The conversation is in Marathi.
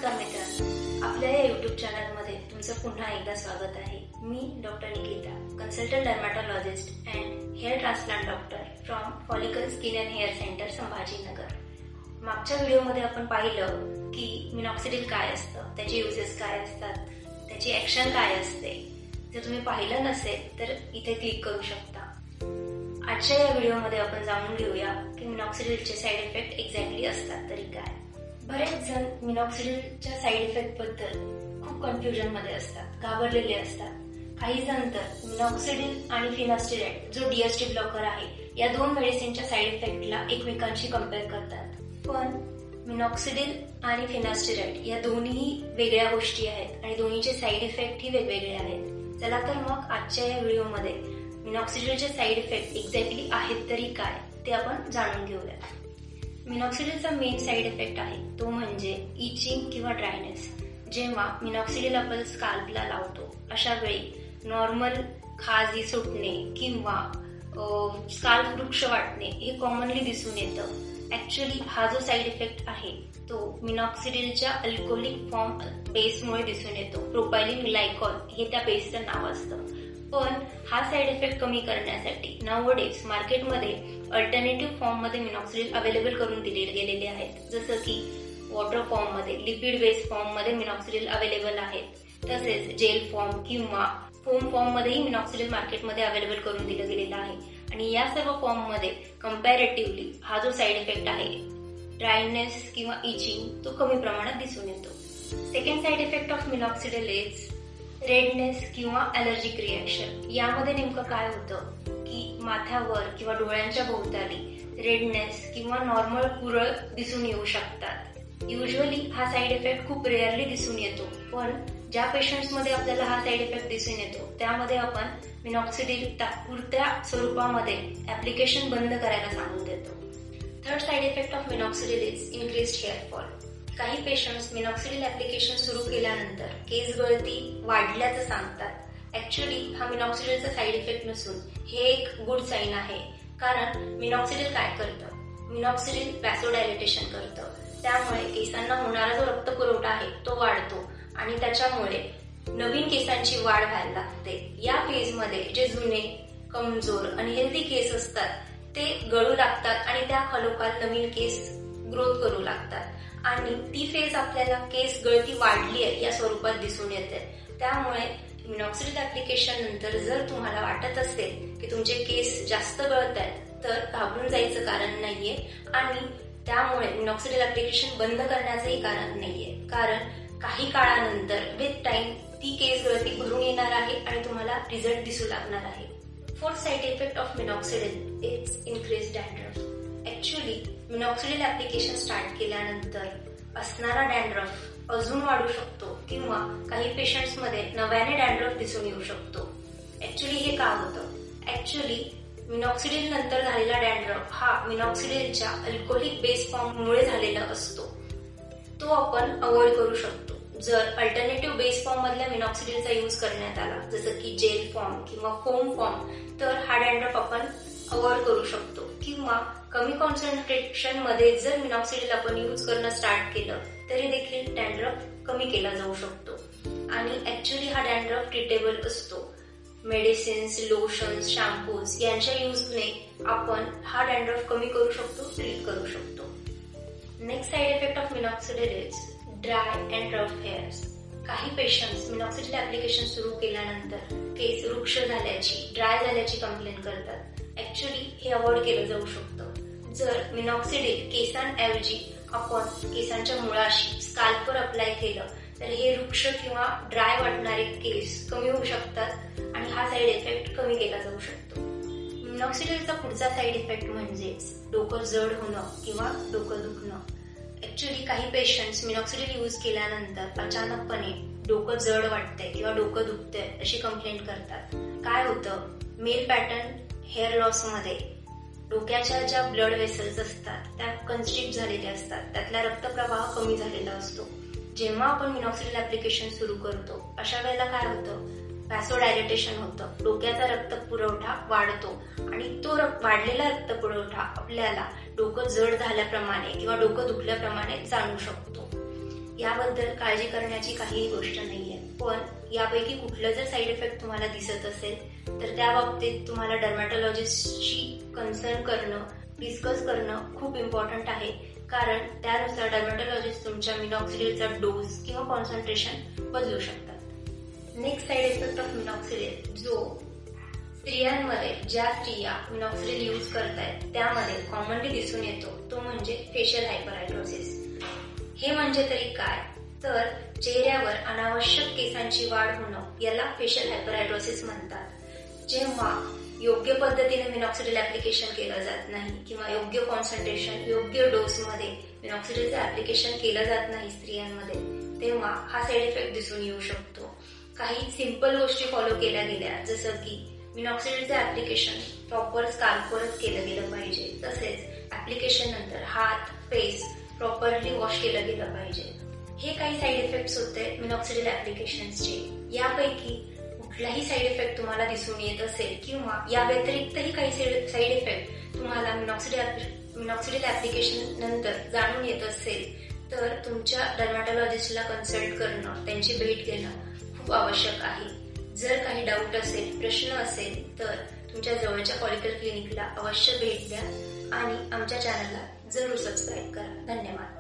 नमस्कार मित्रांनो, आपल्या या YouTube चॅनलमध्ये तुमचं पुन्हा एकदा स्वागत आहे. मी doctor Nikita, consultant dermatologist and hair transplant doctor from follicle skin and hair centre Sambhajinagar. मागच्या व्हिडिओमध्ये आपण पाहिलं की मिनॉक्सिडिल काय असतं, त्याचे युजेस काय असतात, त्याची ॲक्शन काय असते. जर तुम्ही पाहिलं नसेल तर इथे क्लिक करू शकता. आजच्या या व्हिडिओमध्ये आपण जाणून घेऊया की मिनॉक्सिडिलचे साईड इफेक्ट एक्झॅक्टली असतात तरी काय. बरेच जण मिनॉक्सिडिलच्या साईड इफेक्ट बद्दल खूप कन्फ्युजनमध्ये असतात, घाबरलेले असतात. काही जण तर मिनॉक्सिडिल आणि फिनास्टेरॉइड जो DHT ब्लॉकर आहे या दोन मेडिसिनच्या साईड इफेक्टला एकमेकांशी कम्पेअर करतात. पण मिनॉक्सिडिल आणि फिनास्टेरॉइड या दोन्ही वेगळ्या गोष्टी आहेत आणि दोन्हीचे साईड इफेक्टही वेगवेगळे आहेत. चला तर मग आजच्या या व्हिडिओमध्ये मिनॉक्सिडिलचे साईड इफेक्ट एक्झॅक्टली आहेत तरी काय ते आपण जाणून घेऊया. मिनॉक्सिडिलचा मेन साईड इफेक्ट आहे तो म्हणजे इचिंग किंवा ड्रायनेस. जेव्हा मिनॉक्सिडिल आपण स्काल्पला लावतो अशा वेळी नॉर्मल खाज सुटणे किंवा स्काल्प वृक्ष वाटणे हे कॉमनली दिसून येतं. ऍक्च्युली हा जो साईड इफेक्ट आहे तो मिनॉक्सिडिलच्या अल्कोहोलिक फॉर्म बेसमुळे दिसून येतो. प्रोपायलिन ग्लायकॉल हे त्या बेसचं नाव असतं. पण हा साईड इफेक्ट कमी करण्यासाठी नाउअडेज मार्केटमध्ये अल्टरनेटिव्ह फॉर्ममध्ये मिनॉक्सिडिल अवेलेबल करून दिले गेलेले आहेत. जसं की वॉटर फॉर्ममध्ये, लिपिड बेस्ड फॉर्ममध्ये मिनॉक्सिडिल अवेलेबल आहेत. तसेच जेल फॉर्म किंवा फोम फॉर्ममध्येही मिनॉक्सिडिल मार्केटमध्ये अवेलेबल करून दिलं गेलेलं आहे. आणि या सर्व फॉर्ममध्ये कम्पॅरेटिव्हली हा जो साईड इफेक्ट आहे ड्रायनेस किंवा इचिंग तो कमी प्रमाणात दिसून येतो. Second side effect of minoxidil is redness किंवा ॲलर्जिक रिॲक्शन. यामध्ये नेमकं काय होतं की माथ्यावर किंवा डोळ्यांच्या भोवताली रेडनेस किंवा नॉर्मल पुरळ दिसून येऊ शकतात. युजली हा साईड इफेक्ट खूप रेअरली दिसून येतो, पण ज्या पेशंट्समध्ये आपल्याला हा साईड इफेक्ट दिसून येतो त्यामध्ये आपण मिनॉक्सिडिल तात्पुरत्या स्वरूपामध्ये ऍप्लिकेशन बंद करायला सांगून देतो. Third side effect of minoxidil is increased hair fall. काही पेशंट्स मिनॉक्सिडिल ऍप्लिकेशन सुरू केल्यानंतर केस गळती वाढल्याचं सांगतात. ऍक्च्युली हा मिनॉक्सिडिलचा साईड इफेक्ट नसून हे एक गुड साईन आहे. कारण मिनॉक्सिडिल काय करतं, मिनॉक्सिडिल वॅसोडायलेटेशन करतं. त्यामुळे केसांना होणारा जो रक्तपुरवठा आहे तो वाढतो आणि त्याच्यामुळे नवीन केसांची वाढ व्हायला लागते. या फेजमध्ये जे जुने, कमजोर आणि हेल्दी केस असतात ते गळू लागतात आणि त्या खालोखाल नवीन केस ग्रोथ करू लागतात आणि ती फेज आपल्याला केस गळती वाढली आहे या स्वरूपात दिसून येते. त्यामुळे मिनॉक्सिडिल ऍप्लिकेशन नंतर जर तुम्हाला वाटत असेल की तुमचे केस जास्त गळत आहेत तर घाबरून जायचं कारण नाहीये आणि त्यामुळे मिनॉक्सिडिल ऍप्लिकेशन बंद करण्याचंही कारण नाहीये. कारण काही काळानंतर विथ टाइम ती केस गळती भरून येणार आहे आणि तुम्हाला रिझल्ट दिसू लागणार आहे. Fourth side effect of minoxidil is increase dandruff. Actually minoxidil application start केल्यानंतर असणारा डॅन्ड्रफ अजून वाढू शकतो किंवा काही पेशंट्समध्ये नव्याने डॅन्ड्रफ दिसून येऊ शकतो. ऍक्च्युली हे का होतं? ऍक्च्युली मिनॉक्सिडिल नंतर झालेला डॅन्ड्रफ हा मिनॉक्सिडिलच्या अल्कोहोलिक बेस फॉर्ममुळे झालेला असतो. तो आपण अवॉइड करू शकतो जर अल्टरनेटिव्ह बेस फॉर्म मधल्या मिनॉक्सिडिलचा यूज करण्यात आला, जसं की जेल फॉर्म किंवा फोम फॉर्म, तर हा डॅन्ड्रफ आपण अवॉइड करू शकतो. किंवा कमी कॉन्सन्ट्रेशन मध्ये जर मिनॉक्सिडिल आपण यूज करणं स्टार्ट केलं तरी देखील डॅन्ड्रफ कमी केला जाऊ शकतो. आणि ऍक्च्युली हा डॅन्ड्रफ ट्रीटेबल असतो. मेडिसिन्स, लोशन्स, शॅम्पूज यांच्या युजने आपण हा डॅन्ड्रफ कमी करू शकतो, ट्रीट करू शकतो. Next side effect of minoxidil is dry and rough hairs. काही पेशंट्स मिनॉक्सिडिल ऍप्लिकेशन सुरू केल्यानंतर केस वृक्ष झाल्याची, ड्राय झाल्याची कंप्लेंट करतात. ऍक्च्युली हे अवॉइड केलं जाऊ शकतं. जर मिनॉक्सिडिल केसांऐवजी आपण केसांच्या मुळाशी, स्काल्पवर अप्लाय केलं तर हे वृक्ष किंवा ड्राय वाटणारे केस कमी होऊ शकतात आणि हा साईड इफेक्ट कमी केला जाऊ शकतो. मिनॉक्सिडिलचा पुढचा साईड इफेक्ट म्हणजेच डोकं जड होणं किंवा डोकं दुखणं. ऍक्च्युली काही पेशंट्स मिनॉक्सिडिल यूज केल्यानंतर अचानकपणे डोकं जड वाटतंय किंवा डोकं दुखतंय अशी कंप्लेंट करतात. काय होतं, मेल पॅटर्न हेअर लॉस मध्ये डोक्याच्या ज्या ब्लड वेसल्स असतात त्या कन्स्ट्रिक्ट झालेल्या असतात, त्यातला रक्तप्रवाह कमी झालेला असतो. जेव्हा आपण मिनॉक्सिडिल ऍप्लिकेशन सुरू करतो अशा वेळेला काय होतं, वॅसोडायलेटेशन होतं, डोक्याचा रक्तपुरवठा वाढतो आणि तो वाढलेला रक्तपुरवठा आपल्याला डोकं जड झाल्याप्रमाणे किंवा डोकं दुखल्याप्रमाणे जाणू शकतो. याबद्दल काळजी करण्याची काहीही गोष्ट नाहीये. पण यापैकी कुठलं जर साईड इफेक्ट तुम्हाला दिसत असेल तर त्या बाबतीत तुम्हाला डर्मॅटॉलॉजिस्टशी कन्सर्न करणं, डिस्कस करणं खूप इम्पॉर्टंट आहे. कारण त्यानुसार डर्मॅटॉलॉजिस्ट तुमच्या मिनॉक्सिडिलचा डोस किंवा कॉन्सन्ट्रेशन बदलू शकतात. Next side effect of minoxidil जो स्त्रियांमध्ये ज्या स्त्रिया मिनॉक्सिडिल यूज करतायत त्यामध्ये कॉमनली दिसून येतो तो म्हणजे फेशियल हायपरहायड्रोसिस. हे म्हणजे तरी काय, तर चेहऱ्यावर अनावश्यक केसांची वाढ होणं याला फेशियल हायपरहायड्रोसिस म्हणतात. जेव्हा योग्य पद्धतीने मिनॉक्सिडिल ऍप्लिकेशन केलं जात नाही किंवा योग्य कॉन्सन्ट्रेशन, योग्य डोसमध्ये मिनॉक्सिडिलचं ऍप्लिकेशन केलं जात नाही स्त्रियांमध्ये, तेव्हा हा साईड इफेक्ट दिसून येऊ शकतो. काही सिंपल गोष्टी फॉलो केल्या गेल्या, जसं की मिनॉक्सिडिलचं ऍप्लिकेशन प्रॉपर स्काल्पवरच केलं गेलं पाहिजे. तसेच ऍप्लिकेशन नंतर हात, फेस प्रॉपरली वॉश केलं गेलं पाहिजे. हे काही साईड इफेक्ट्स होते मिनॉक्सिडिल ऍप्लिकेशन्सचे. यापैकी कुठलाही साईड इफेक्ट तुम्हाला दिसून येत असेल किंवा या व्यतिरिक्तही काही साईड इफेक्ट तुम्हाला मिनॉक्सिडिल ऍप्लिकेशन नंतर जाणून येत असेल तर तुमच्या डर्मॅटॉलॉजिस्टला कन्सल्ट करणं, त्यांची भेट घेणं खूप आवश्यक आहे. जर काही डाऊट असेल, प्रश्न असेल तर तुमच्या जवळच्या फॉलिकल क्लिनिकला अवश्य भेट द्या आणि आमच्या चॅनलला जरूर सबस्क्राईब करा. धन्यवाद.